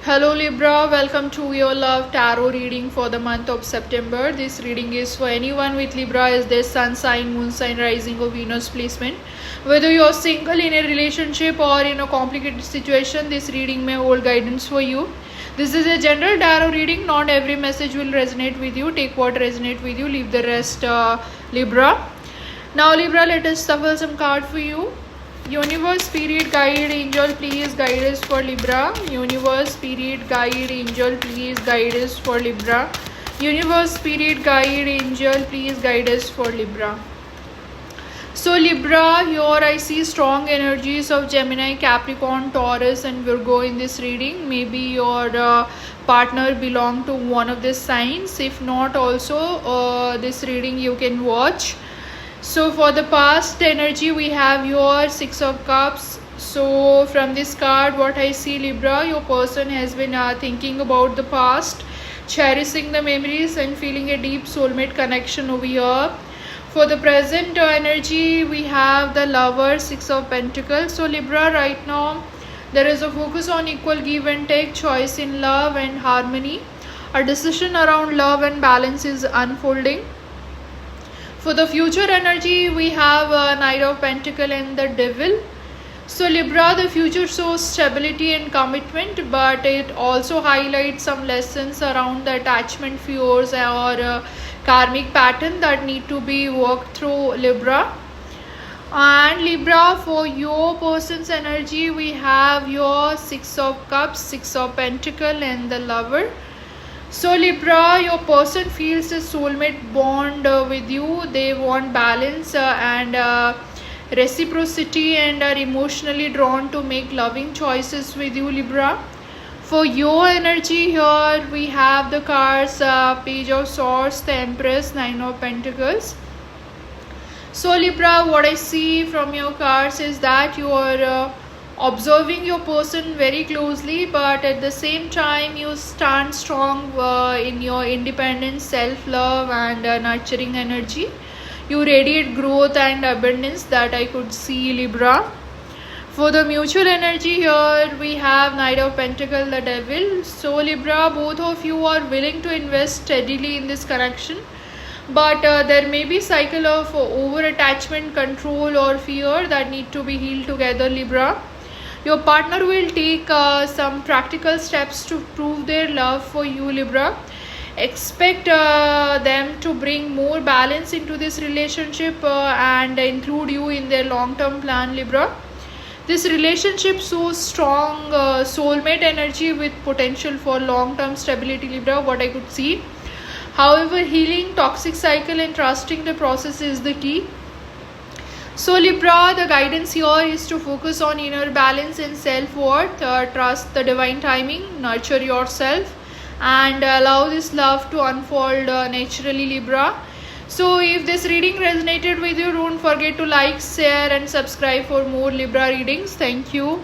Hello Libra, welcome to your love tarot reading for the month of September. This reading is for anyone with Libra as their sun sign, moon sign, rising or Venus placement. Whether you're single, in a relationship or in a complicated situation, this reading may hold guidance for you. This is a general tarot reading. Not every message will resonate with you. Take what resonates with you, leave the rest Libra. Now Libra, let us shuffle some cards for you. Universe, Spirit, Guide, Angel, please guide us for Libra. Universe, Spirit, Guide, Angel, please guide us for Libra. Universe, Spirit, Guide, Angel, please guide us for Libra. So Libra, here I see strong energies of Gemini, Capricorn, Taurus and Virgo in this reading. Maybe your partner belong to one of these signs. If not, also this reading you can watch. So for the past energy, we have your Six of Cups. So from this card, what I see, Libra, your person has been thinking about the past, cherishing the memories and feeling a deep soulmate connection over here. For the present energy, we have the Lover, Six of Pentacles. So Libra, right now, there is a focus on equal give and take, choice in love and harmony. A decision around love and balance is unfolding. For the future energy, we have Knight of Pentacles and the Devil. So Libra, the future shows stability and commitment, but it also highlights some lessons around the attachment fears or karmic pattern that need to be worked through, Libra. And Libra, for your person's energy, we have your Six of Cups, Six of Pentacles and the Lover. So Libra, your person feels a soulmate bond with you. They want balance and reciprocity and are emotionally drawn to make loving choices with you, Libra. For your energy here, we have the cards Page of Swords, the Empress, Nine of Pentacles. So Libra, what I see from your cards is that you are observing your person very closely, but at the same time you stand strong in your independence, self-love and nurturing energy. You radiate growth and abundance that I could see, Libra. For the mutual energy here, we have Knight of Pentacles, the Devil. So Libra, both of you are willing to invest steadily in this connection, but there may be cycle of over attachment, control or fear that need to be healed together, Libra. Your partner will take some practical steps to prove their love for you, Libra. Expect them to bring more balance into this relationship and include you in their long-term plan, Libra. This relationship shows strong soulmate energy with potential for long-term stability, Libra, what I could see. However, healing toxic cycle and trusting the process is the key. So Libra, the guidance here is to focus on inner balance and self-worth, trust the divine timing, nurture yourself and allow this love to unfold naturally, Libra. So if this reading resonated with you, don't forget to like, share and subscribe for more Libra readings. Thank you.